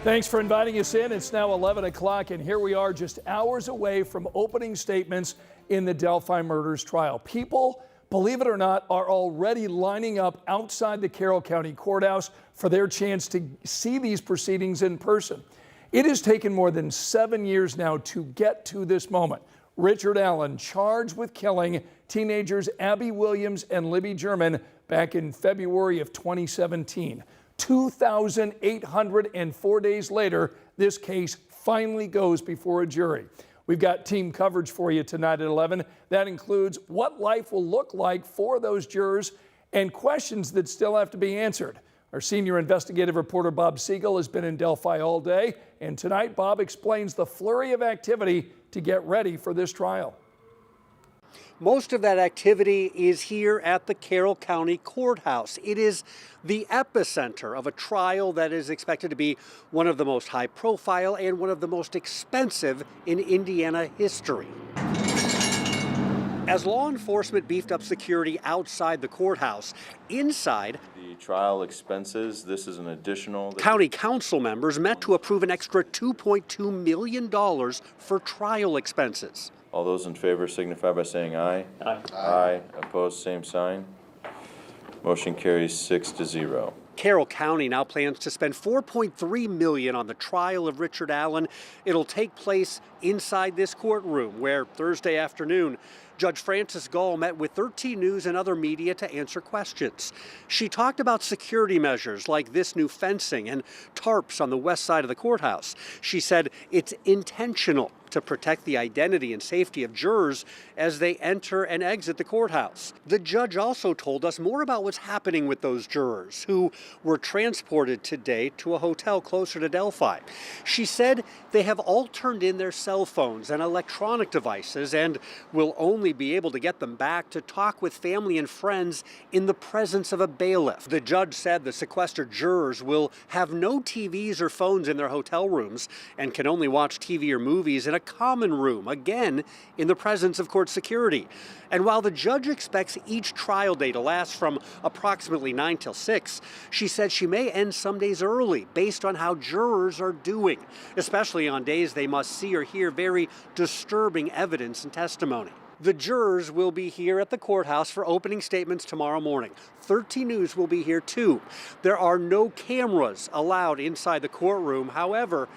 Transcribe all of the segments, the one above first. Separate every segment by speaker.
Speaker 1: Thanks for inviting us in. It's now 11 o'clock, and here we are just hours away from opening statements in the Delphi murders trial. People, believe it or not, are already lining up outside the Carroll County courthouse for their chance to see these proceedings in person. It has taken more than 7 years now to get to this moment. Richard Allen charged with killing teenagers Abby Williams and Libby German back in February of 2017. 2,804 days later, this case finally goes before a jury. We've got team coverage for you tonight at 11. That includes what life will look like for those jurors and questions that still have to be answered. Our senior investigative reporter Bob Segall has been in Delphi all day, and tonight Bob explains the flurry of activity to get ready for this trial.
Speaker 2: Most of that activity is here at the Carroll County Courthouse. It is the epicenter of a trial that is expected to be one of the most high profile and one of the most expensive in Indiana history. As law enforcement beefed up security outside the courthouse, inside,
Speaker 3: the trial expenses, this is an additional.
Speaker 2: County council members met to approve an extra $2.2 million for trial expenses.
Speaker 3: All those in favor signify by saying aye.
Speaker 2: Aye.
Speaker 3: Aye. Opposed, same sign. Motion carries 6-0.
Speaker 2: Carroll County now plans to spend $4.3 million on the trial of Richard Allen. It'll take place inside this courtroom where Thursday afternoon, Judge Frances Gull met with 13 News and other media to answer questions. She talked about security measures like this new fencing and tarps on the west side of the courthouse. She said it's intentional to protect the identity and safety of jurors as they enter and exit the courthouse. The judge also told us more about what's happening with those jurors who were transported today to a hotel closer to Delphi. She said they have all turned in their cell phones and electronic devices and will only be able to get them back to talk with family and friends in the presence of a bailiff. The judge said the sequestered jurors will have no TVs or phones in their hotel rooms and can only watch TV or movies in a common room, again, in the presence of court security. And while the judge expects each trial day to last from approximately 9 till 6, she said she may end some days early based on how jurors are doing, especially on days they must see or hear very disturbing evidence and testimony. The jurors will be here at the courthouse for opening statements tomorrow morning. 13 News will be here too. There are no cameras allowed inside the courtroom. However,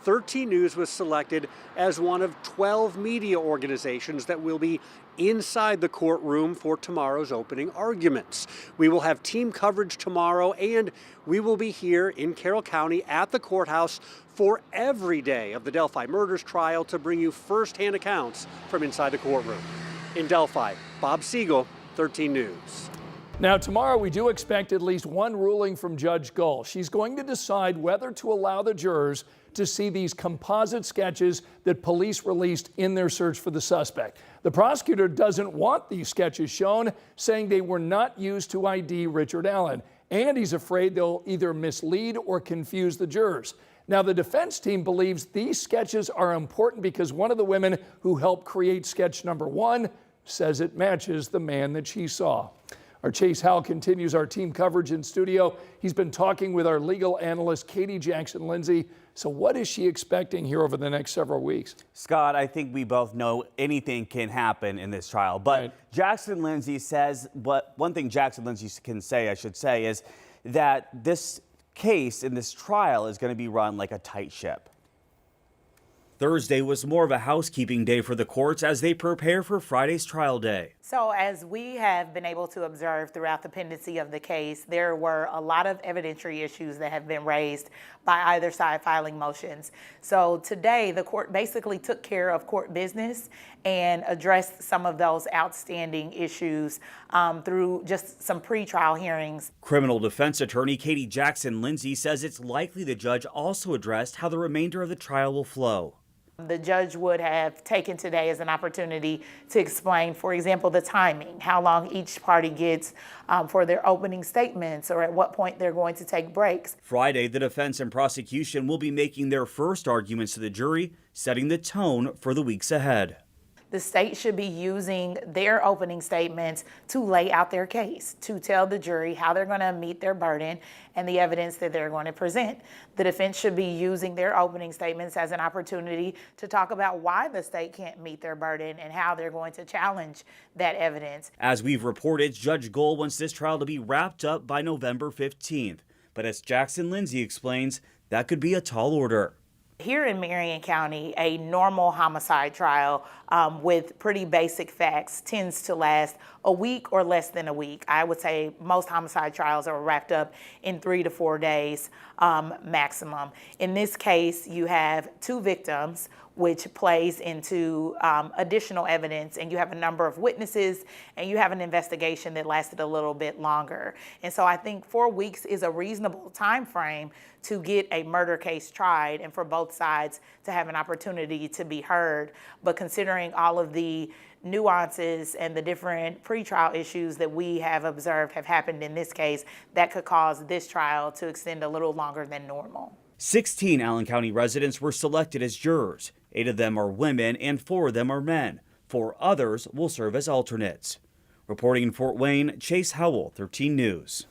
Speaker 2: 13 News was selected as one of 12 media organizations that will be inside the courtroom for tomorrow's opening arguments. We will have team coverage tomorrow, and we will be here in Carroll County at the courthouse for every day of the Delphi murders trial to bring you firsthand accounts from inside the courtroom. In Delphi, Bob Segall, 13 News.
Speaker 1: Now, tomorrow we do expect at least one ruling from Judge Gull. She's going to decide whether to allow the jurors to see these composite sketches that police released in their search for the suspect. The prosecutor doesn't want these sketches shown, saying they were not used to ID Richard Allen, and he's afraid they'll either mislead or confuse the jurors. Now, the defense team believes these sketches are important because one of the women who helped create sketch number 1 says it matches the man that she saw. Our Chase Howell continues our team coverage in studio. He's been talking with our legal analyst, Katie Jackson-Lindsay. So what is she expecting here over the next several weeks?
Speaker 4: Scott, I think we both know anything can happen in this trial. But
Speaker 1: right.
Speaker 4: Jackson-Lindsay says, one thing Jackson-Lindsay can say, I should say, is that this case in this trial is going to be run like a tight ship. Thursday was more of a housekeeping day for the courts as they prepare for Friday's trial day.
Speaker 5: So as we have been able to observe throughout the pendency of the case, there were a lot of evidentiary issues that have been raised by either side filing motions. So today, the court basically took care of court business and addressed some of those outstanding issues through just some pretrial hearings.
Speaker 4: Criminal defense attorney Katie Jackson-Lindsay says it's likely the judge also addressed how the remainder of the trial will flow.
Speaker 5: The judge would have taken today as an opportunity to explain, for example, the timing, how long each party gets for their opening statements or at what point they're going to take breaks.
Speaker 4: Friday, the defense and prosecution will be making their first arguments to the jury, setting the tone for the weeks ahead.
Speaker 5: The state should be using their opening statements to lay out their case, to tell the jury how they're going to meet their burden and the evidence that they're going to present. The defense should be using their opening statements as an opportunity to talk about why the state can't meet their burden and how they're going to challenge that evidence.
Speaker 4: As we've reported, Judge Gull wants this trial to be wrapped up by November 15th. But as Jackson Lindsay explains, that could be a tall order.
Speaker 5: Here in Marion County, a normal homicide trial with pretty basic facts tends to last a week or less than a week. I would say most homicide trials are wrapped up in 3 to 4 days maximum. In this case, you have 2 victims, which plays into additional evidence, and you have a number of witnesses, and you have an investigation that lasted a little bit longer. And so I think 4 weeks is a reasonable time frame to get a murder case tried and for both sides to have an opportunity to be heard. But considering all of the nuances and the different pretrial issues that we have observed have happened in this case, that could cause this trial to extend a little longer than normal.
Speaker 4: 16 Allen County residents were selected as jurors. 8 of them are women and 4 of them are men. 4 others will serve as alternates. Reporting in Fort Wayne, Chase Howell, 13 News.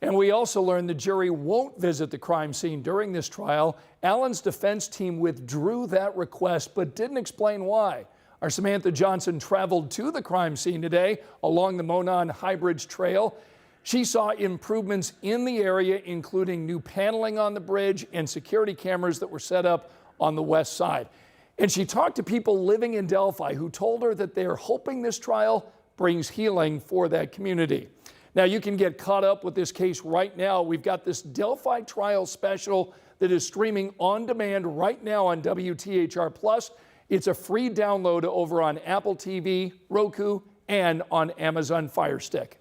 Speaker 1: And we also learned the jury won't visit the crime scene during this trial. Allen's defense team withdrew that request but didn't explain why. Our Samantha Johnson traveled to the crime scene today along the Monon High Bridge Trail. She saw improvements in the area, including new paneling on the bridge and security cameras that were set up on the west side. And she talked to people living in Delphi who told her that they're hoping this trial brings healing for that community. Now, you can get caught up with this case right now. We've got this Delphi trial special that is streaming on demand right now on WTHR+. It's a free download over on Apple TV, Roku, and on Amazon Fire Stick.